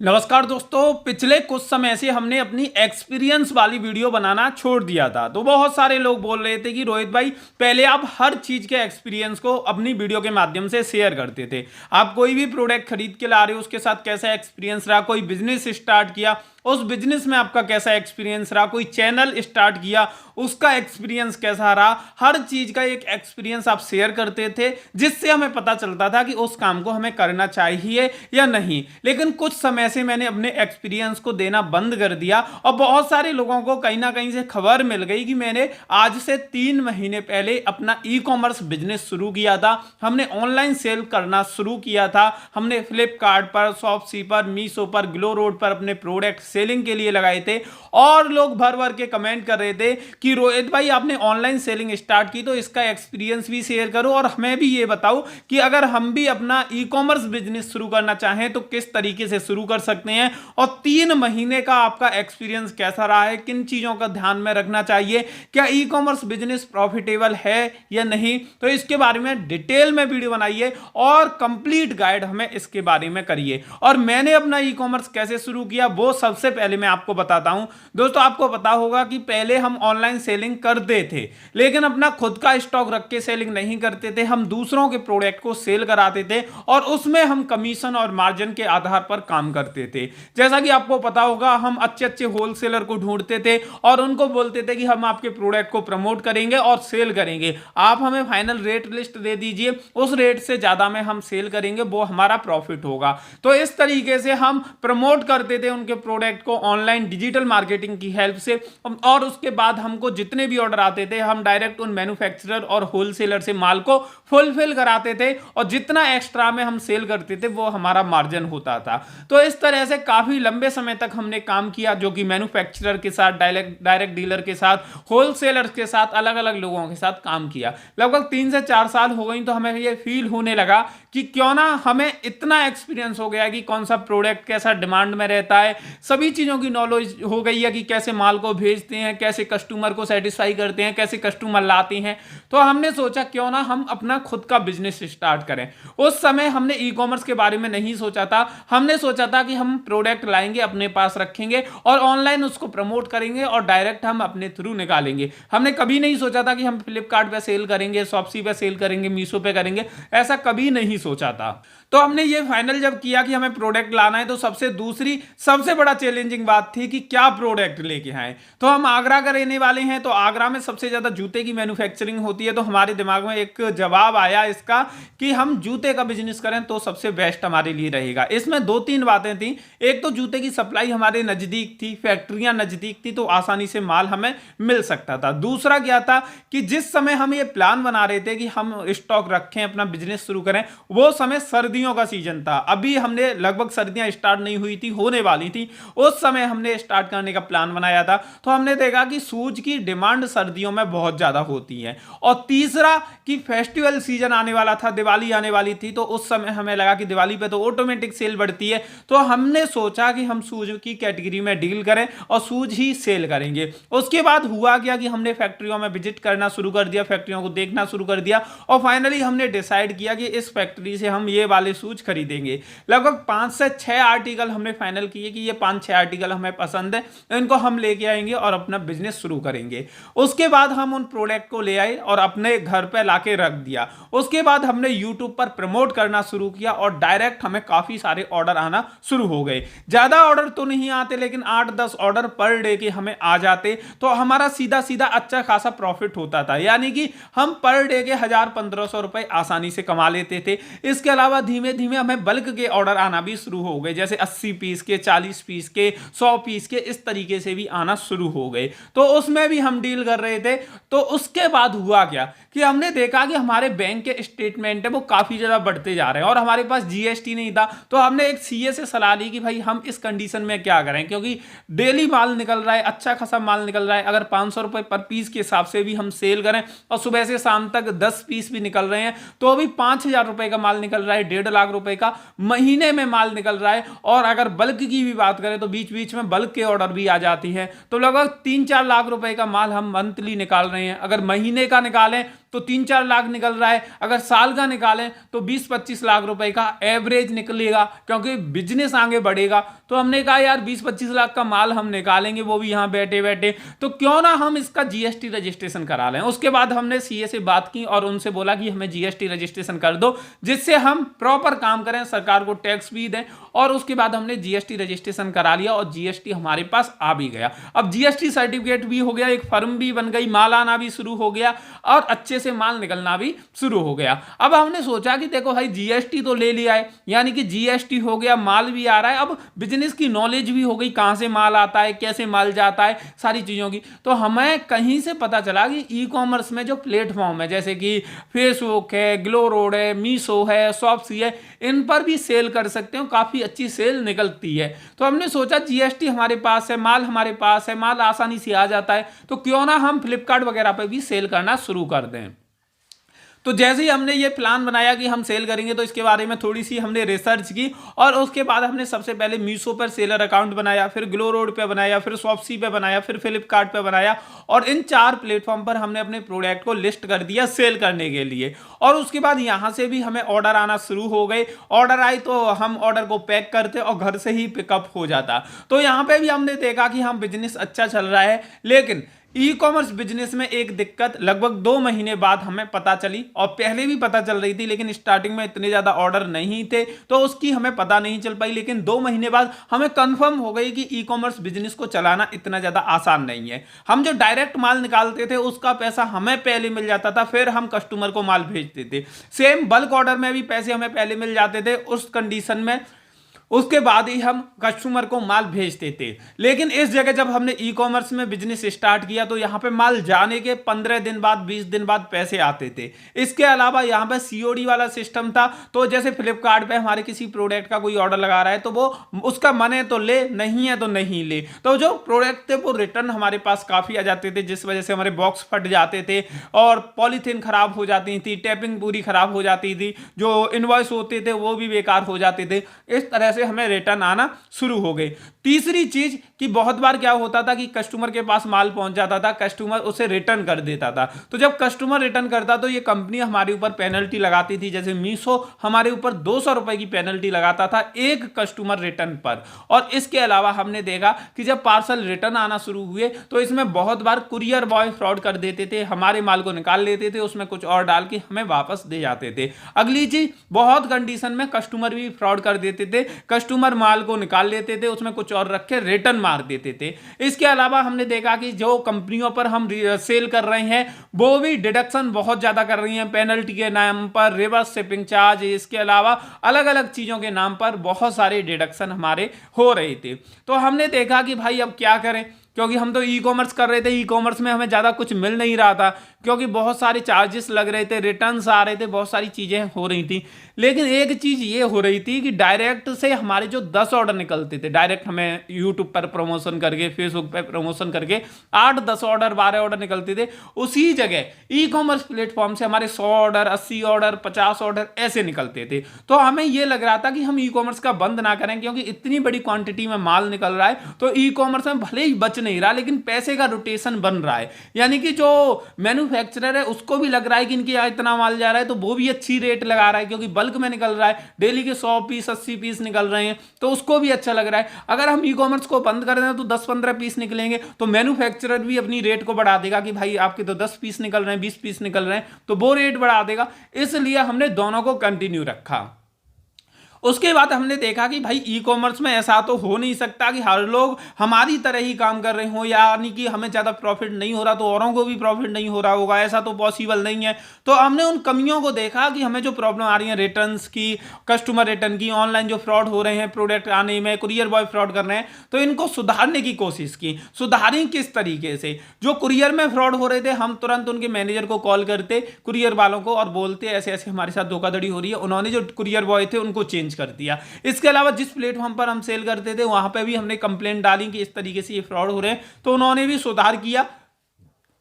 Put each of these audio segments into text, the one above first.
नमस्कार दोस्तों, पिछले कुछ समय से हमने अपनी एक्सपीरियंस वाली वीडियो बनाना छोड़ दिया था। तो बहुत सारे लोग बोल रहे थे कि रोहित भाई पहले आप हर चीज के एक्सपीरियंस को अपनी वीडियो के माध्यम से शेयर करते थे। आप कोई भी प्रोडक्ट खरीद के ला रहे हो उसके साथ कैसा एक्सपीरियंस रहा, कोई बिजनेस स्टार्ट किया उस बिजनेस में आपका कैसा एक्सपीरियंस रहा, कोई चैनल स्टार्ट किया उसका एक्सपीरियंस कैसा रहा, हर चीज का एक एक्सपीरियंस आप शेयर करते थे जिससे हमें पता चलता था कि उस काम को हमें करना चाहिए या नहीं। लेकिन कुछ समय से मैंने अपने एक्सपीरियंस को देना बंद कर दिया और बहुत सारे लोगों को कहीं ना कहीं से खबर मिल गई कि मैंने आज से 3 महीने पहले अपना ई कॉमर्स बिजनेस शुरू किया था। हमने ऑनलाइन सेल करना शुरू किया था। हमने फ्लिपकार्ट पर, शॉपसी पर, मीशो पर, ग्लो रोड पर अपने प्रोडक्ट सेलिंग के लिए लगाए थे और लोग भर भर के कमेंट कर रहे थे कि रोहित भाई आपने ऑनलाइन सेलिंग स्टार्ट की तो इसका एक्सपीरियंस भी शेयर करो और हमें भी ये बताओ कि अगर हम भी अपना ई कॉमर्स बिजनेस शुरू करना चाहें तो किस तरीके से शुरू कर सकते हैं और 3 महीने का आपका एक्सपीरियंस कैसा रहा है, किन चीजों का ध्यान में रखना चाहिए, क्या ई कॉमर्स बिजनेस प्रॉफिटेबल है या नहीं। तो इसके बारे में डिटेल में वीडियो बनाइए और कंप्लीट गाइड हमें इसके बारे में करिए। और मैंने अपना ई कॉमर्स कैसे शुरू किया वो सबसे पहले मैं आपको बताता हूं। दोस्तों, आपको पता होगा कि पहले हम ऑनलाइन सेलिंग करते थे लेकिन अपना खुद का स्टॉक रख के सेलिंग नहीं करते थे। हम दूसरों के प्रोडक्ट को सेल कराते थे और उसमें हम कमीशन और मार्जिन के आधार पर काम करते थे। जैसा कि आपको पता होगा, हम अच्छे अच्छे होलसेलर को ढूंढते थे और उनको बोलते थे कि हम आपके प्रोडक्ट को प्रमोट करेंगे और सेल करेंगे, आप हमें फाइनल रेट लिस्ट दे दीजिए, उस रेट से ज्यादा में हम सेल करेंगे, वो हमारा प्रॉफिट होगा। तो इस तरीके से हम प्रमोट करते थे उनके प्रोडक्ट को ऑनलाइन डिजिटल मार्केटिंग की हेल्प से। और उसके बाद हमको जितने भी ऑर्डर आते थे हम डायरेक्ट उन मैन्युफैक्चरर और होलसेलर से माल को फुलफिल कराते थे और जितना एक्स्ट्रा में हम सेल करते थे वो हमारा मार्जिन होता था। तो इस तरह से काफी लंबे समय तक हमने काम किया, जो कि मैन्युफैक्चरर के साथ, डायरेक्ट डीलर के साथ, होलसेलर के साथ, अलग अलग लोगों के साथ काम किया। लगभग 3 से 4 साल हो गई तो हमें ये फील होने लगा कि क्यों ना हमें इतना एक्सपीरियंस हो गया कि कौन सा प्रोडक्ट कैसा डिमांड में रहता है, सभी चीजों की नॉलेज हो गई है कि कैसे माल को भेजते हैं, कैसे कस्टमर को सेटिस्फाई करते हैं, कैसे कस्टमर लाते हैं। तो हमने सोचा क्यों ना हम अपना खुद का बिजनेस स्टार्ट करें। उस समय हमने ई कॉमर्स के बारे में नहीं सोचा था। हमने सोचा था कि हम प्रोडक्ट लाएंगे, अपने पास रखेंगे और ऑनलाइन उसको प्रमोट करेंगे और डायरेक्ट हम अपने थ्रू निकालेंगे। हमने कभी नहीं सोचा था कि हम फ्लिपकार्ट पे सेल करेंगे, शॉपसी पे सेल करेंगे, मीशो पे करेंगे, ऐसा कभी नहीं सोचा था। तो हमने ये फाइनल जब किया कि हमें प्रोडक्ट लाना है तो सबसे बड़ा चैलेंजिंग बात थी कि क्या प्रोडक्ट लेके आए। तो हम आगरा का रहने वाले हैं, तो आगरा में सबसे ज्यादा जूते की मैन्युफैक्चरिंग होती है। तो हमारे दिमाग में एक जवाब आया इसका कि हम जूते का बिजनेस करें तो सबसे बेस्ट हमारे लिए रहेगा। इसमें 2-3 बातें थी। एक तो जूते की सप्लाई हमारे नजदीक थी, फैक्ट्रियां नजदीक थी, तो आसानी से माल हमें मिल सकता था। दूसरा क्या था कि जिस समय हम ये प्लान बना रहे थे कि हम स्टॉक रखें, अपना बिजनेस शुरू करें, वो समय सर्दियों का सीजन था। अभी हमने लगभग सर्दियां स्टार्ट नहीं हुई थी, होने वाली थी, उस समय हमने स्टार्ट करने का प्लान बनाया था। तो हमने देखा कि शूज की डिमांड सर्दियों में बहुत ज्यादा होती है। और तीसरा कि फेस्टिवल सीजन आने वाला था, दिवाली आने वाली थी, तो उस समय हमें लगा कि दिवाली पे तो ऑटोमेटिक सेल बढ़ती है। तो हमने सोचा कि हम शूज की कैटेगरी में डील करें और शूज ही सेल करेंगे। उसके बाद हुआ क्या कि हमने फैक्ट्रियों में विजिट करना शुरू कर दिया, फैक्ट्रियों को देखना शुरू कर दिया और फाइनली हमने डिसाइड किया कि इस फैक्ट्री से हम ये वाले शूज खरीदेंगे। लगभग 5 से 6 आर्टिकल हमने फाइनल किए कि ये 5-6 आर्टिकल हमें पसंद है, इनको हम लेके आएंगे और अपना बिजनेस शुरू करेंगे। उसके बाद हम उन प्रोडक्ट को ले आए और अपने घर पे लाके रख दिया। उसके बाद हमने यूट्यूब पर प्रमोट करना शुरू किया और डायरेक्ट हमें काफी सारे ऑर्डर आना शुरू हो गए। ज्यादा ऑर्डर तो नहीं आते लेकिन 8-10 ऑर्डर पर डे के हमें आ जाते, तो हमारा सीधा सीधा अच्छा खासा प्रॉफिट होता था। यानी कि हम पर डे के 1000-1500 रुपए आसानी से कमा लेते थे। इसके अलावा धीमे धीमे हमें बल्क के ऑर्डर आना भी शुरू हो गए, जैसे 80 पीस के, 40 पीस के, 100 पीस के, इस तरीके से भी आना शुरू हो गए। तो उसमें भी हम डील कर रहे थे। तो उसके बाद हुआ क्या कि हमने देखा कि हमारे बैंक के स्टेटमेंट है वो काफी ज्यादा बढ़ते जा रहे हैं और हमारे पास जीएसटी नहीं था। तो हमने एक सीए से सलाह ली कि भाई हम इस कंडीशन में क्या करें, क्योंकि डेली माल निकल रहा है, अच्छा खासा माल निकल रहा है। अगर 500 रुपए पर पीस के हिसाब से भी हम सेल करें और सुबह से शाम तक 10 पीस भी निकल रहे हैं तो अभी 5000 रुपए का माल निकल रहा है, 1.5 लाख रुपए का महीने में माल निकल रहा है। और अगर बल्क की भी बात करें तो बीच बीच में बल्क के ऑर्डर भी आ जाती है, तो लगभग 3-4 लाख रुपए का माल हम मंथली निकाल रहे हैं। अगर महीने का निकालें तो 3-4 लाख निकल रहा है, अगर साल का निकालें तो 20-25 लाख रुपए का एवरेज निकलेगा, क्योंकि बिजनेस आगे बढ़ेगा। तो हमने कहा यार 20-25 लाख का माल हम निकालेंगे, वो भी यहां बैठे बैठे, तो क्यों ना हम इसका जीएसटी रजिस्ट्रेशन करा लें। उसके बाद हमने सीए से बात की और उनसे बोला कि हमें जीएसटी रजिस्ट्रेशन कर दो, जिससे हम प्रॉपर काम करें, सरकार को टैक्स भी दें। और उसके बाद हमने जीएसटी रजिस्ट्रेशन करा लिया और जीएसटी हमारे पास आ भी गया। अब जीएसटी सर्टिफिकेट भी हो गया, एक फर्म भी बन गई, माल आना भी शुरू हो गया और अच्छे से माल निकलना भी शुरू हो गया। अब हमने सोचा कि देखो भाई जीएसटी तो ले लिया है, यानी कि जीएसटी हो गया, माल भी आ रहा है, अब बिजनेस की नॉलेज भी हो गई, कहां से माल आता है, कैसे माल जाता है, सारी चीजों की। तो हमें कहीं से पता चला कि ई कॉमर्स में जो प्लेटफॉर्म है, जैसे कि फेसबुक है, ग्लो रोड है, मीशो है, शॉप्सी है, इन पर भी सेल कर सकते हो, काफी अच्छी सेल निकलती है। तो हमने सोचा जीएसटी हमारे पास है, माल हमारे पास है, माल आसानी से आ जाता है, तो क्यों ना हम फ्लिपकार्ट वगैरह पर भी सेल करना शुरू कर दें। तो जैसे ही हमने ये प्लान बनाया कि हम सेल करेंगे, तो इसके बारे में थोड़ी सी हमने रिसर्च की और उसके बाद हमने सबसे पहले मीशो पर सेलर अकाउंट बनाया, फिर ग्लो रोड पे बनाया, फिर शॉप्सी पे बनाया, फिर फ्लिपकार्ट पे बनाया और इन 4 प्लेटफॉर्म पर हमने अपने प्रोडक्ट को लिस्ट कर दिया सेल करने के लिए। और उसके बाद यहां से भी हमें ऑर्डर आना शुरू हो गए। ऑर्डर आई तो हम ऑर्डर को पैक करते और घर से ही पिकअप हो जाता। तो यहां पे भी हमने देखा कि हम बिजनेस अच्छा चल रहा है, लेकिन ई कॉमर्स बिजनेस में एक दिक्कत लगभग 2 महीने बाद हमें पता चली, और पहले भी पता चल रही थी, लेकिन स्टार्टिंग में इतने ज्यादा ऑर्डर नहीं थे तो उसकी हमें पता नहीं चल पाई। लेकिन 2 महीने बाद हमें कंफर्म हो गई कि ई कॉमर्स बिजनेस को चलाना इतना ज्यादा आसान नहीं है। हम जो डायरेक्ट माल निकालते थे उसका पैसा हमें पहले मिल जाता था, फिर हम कस्टमर को माल भेजते थे। सेम बल्क ऑर्डर में भी पैसे हमें पहले मिल जाते थे, उस कंडीशन में उसके बाद ही हम कस्टमर को माल भेजते थे। लेकिन इस जगह जब हमने ई कॉमर्स में बिजनेस स्टार्ट किया तो यहां पे माल जाने के 15 दिन बाद, 20 दिन बाद पैसे आते थे। इसके अलावा यहां पे सीओडी वाला सिस्टम था। तो जैसे फ्लिपकार्ट पे हमारे किसी प्रोडक्ट का कोई ऑर्डर लगा रहा है तो वो उसका मन है तो ले, नहीं है तो नहीं ले। तो जो प्रोडक्ट थे वो रिटर्न हमारे पास काफी आ जाते थे, जिस वजह से हमारे बॉक्स फट जाते थे और पॉलीथीन खराब हो जाती थी, टैपिंग पूरी खराब हो जाती थी, जो इनवॉइस होते थे वो भी बेकार हो जाते थे। इस तरह से हमें रिटर्न आना शुरू हो गए। तीसरी चीज कि बहुत बार क्या होता था कि कस्टमर के पास माल पहुंच जाता था, कस्टमर उसे रिटर्न कर देता था। तो जब कस्टमर रिटर्न करता तो ये कंपनी हमारे ऊपर पेनल्टी लगाती थी। जैसे मीशो हमारे ऊपर 200 रुपए की पेनल्टी लगाता था एक कस्टमर रिटर्न पर। और इसके अलावा हमने देखा कि जब पार्सल रिटर्न आना शुरू हुए तो इसमें बहुत बार कुरियर बॉय फ्रॉड कर देते थे, हमारे माल को निकाल लेते थे, उसमें कुछ और डाल के हमें वापस दे जाते थे। अगली चीज, बहुत कंडीशन में कस्टमर भी फ्रॉड कर देते थे, कस्टमर माल को निकाल लेते थे, उसमें कुछ और रख के रिटर्न मार देते थे। इसके अलावा हमने देखा कि जो कंपनियों पर हम सेल कर रहे हैं वो भी डिडक्शन बहुत ज्यादा कर रही हैं, पेनल्टी के नाम पर, रिवर्स शिपिंग चार्ज, इसके अलावा अलग अलग चीजों के नाम पर बहुत सारे डिडक्शन हमारे हो रहे थे। तो हमने देखा कि भाई अब क्या करें, क्योंकि हम तो ई कॉमर्स कर रहे थे, ई कॉमर्स में हमें ज़्यादा कुछ मिल नहीं रहा था, क्योंकि बहुत सारे चार्जेस लग रहे थे, रिटर्न्स आ रहे थे, बहुत सारी चीज़ें हो रही थी। लेकिन एक चीज़ ये हो रही थी कि डायरेक्ट से हमारे जो 10 ऑर्डर निकलते थे, डायरेक्ट हमें यूट्यूब पर प्रमोशन करके, फेसबुक पर प्रमोशन करके 8-10 ऑर्डर, 12 ऑर्डर निकलते थे, उसी जगह ई कॉमर्स प्लेटफॉर्म से हमारे 100 ऑर्डर, 80 ऑर्डर, 50 ऑर्डर ऐसे निकलते थे। तो हमें ये लग रहा था कि हम ई कॉमर्स का बंद ना करें, क्योंकि इतनी बड़ी क्वांटिटी में माल निकल रहा है, तो ई कॉमर्स में भले ही बच नहीं रहा लेकिन पैसे का रोटेशन बन रहा है। यानी कि जो मैन्युफैक्चरर है उसको भी लग रहा है कि इनके यहाँ इतना माल जा रहा है, तो वो भी अच्छी रेट लगा रहा है, क्योंकि बल्क में निकल रहा है, डेली के 100 पीस, 80 पीस निकल रहे हैं, तो उसको भी अच्छा लग रहा है। अगर हम ई कॉमर्स को बंद कर दें तो 10-15 पीस निकलेंगे, तो मैन्युफैक्चरर भी अपनी रेट को बढ़ा देगा कि भाई आपके तो 10 पीस निकल रहे हैं, 20 पीस निकल रहे हैं, तो वो रेट बढ़ा देगा। इसलिए हमने दोनों को कंटिन्यू रखा। उसके बाद हमने देखा कि भाई ई कॉमर्स में ऐसा तो हो नहीं सकता कि हर लोग हमारी तरह ही काम कर रहे हो, यानी कि हमें ज़्यादा प्रॉफिट नहीं हो रहा तो औरों को भी प्रॉफिट नहीं हो रहा होगा, ऐसा तो पॉसिबल नहीं है। तो हमने उन कमियों को देखा कि हमें जो प्रॉब्लम आ रही है रिटर्न्स की, कस्टमर रिटर्न की, ऑनलाइन जो फ्रॉड हो रहे हैं प्रोडक्ट आने में, कुरियर बॉय फ्रॉड कर रहे हैं, तो इनको सुधारने की कोशिश की। सुधारें किस तरीके से? जो कुरियर में फ्रॉड हो रहे थे हम तुरंत उनके मैनेजर को कॉल करते, कुरियर वालों को, और बोलते ऐसे ऐसे हमारे साथ धोखाधड़ी हो रही है। उन्होंने जो कुरियर बॉय थे उनको चेंज कर दिया। इसके अलावा जिस प्लेटफॉर्म पर हम सेल करते थे वहां पे भी हमने कंप्लेंट डाली कि इस तरीके से ये फ्रॉड हो रहे हैं, तो उन्होंने भी सुधार किया।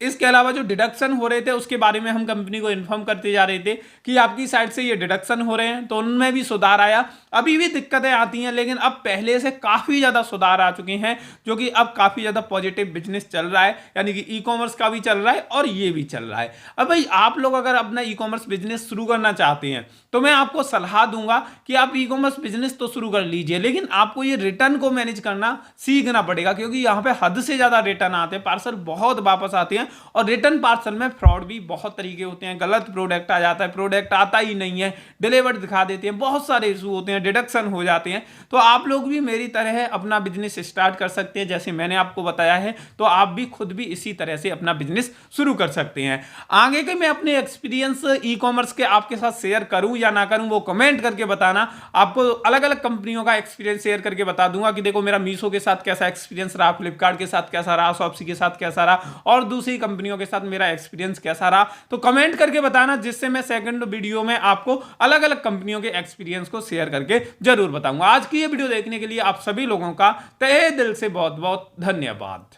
इसके अलावा जो डिडक्शन हो रहे थे उसके बारे में हम कंपनी को इन्फॉर्म करते जा रहे थे कि आपकी साइड से ये डिडक्शन हो रहे हैं, तो उनमें भी सुधार आया। अभी भी दिक्कतें आती हैं, लेकिन अब पहले से काफी ज्यादा सुधार आ चुके हैं, जो कि अब काफी ज्यादा पॉजिटिव बिजनेस चल रहा है, यानी कि ई कॉमर्स का भी चल रहा है और ये भी चल रहा है। अब भाई आप लोग अगर अपना ई कॉमर्स बिजनेस शुरू करना चाहते हैं तो मैं आपको सलाह दूंगा कि आप ई कॉमर्स बिजनेस तो शुरू कर लीजिए, लेकिन आपको ये रिटर्न को मैनेज करना सीखना पड़ेगा, क्योंकि यहाँ पे हद से ज्यादा रिटर्न आते हैं, पार्सल बहुत वापस आते हैं और रिटर्न पार्सल में फ्रॉड भी बहुत तरीके होते हैं। गलत प्रोडक्ट आ जाता है, प्रोडक्ट आता ही नहीं है, डिलीवर्ड दिखा देते हैं, बहुत सारे इशू होते हैं, डिडक्शन हो जाते हैं। तो आप लोग भी मेरी तरह अपना बिजनेस स्टार्ट कर सकते हैं, जैसे मैंने आपको बताया है, तो आप भी खुद भी इसी तरह से अपना बिजनेस शुरू कर सकते हैं। आगे के मैं अपने एक्सपीरियंस ई कॉमर्स के आपके साथ शेयर करूं या ना करूं वो कमेंट करके बताना। आपको अलग अलग कंपनियों का एक्सपीरियंस शेयर करके बता दूंगा कि देखो मेरा मीशो के साथ कैसा एक्सपीरियंस रहा, फ्लिपकार्ट के साथ कैसा रहा, शॉप्सी के साथ कैसा रहा और दूसरी कंपनियों के साथ मेरा एक्सपीरियंस कैसा रहा। तो कमेंट करके बताना, जिससे मैं सेकंड वीडियो में आपको अलग अलग कंपनियों के एक्सपीरियंस को शेयर करके जरूर बताऊंगा। आज की ये वीडियो देखने के लिए आप सभी लोगों का तहे दिल से बहुत बहुत धन्यवाद।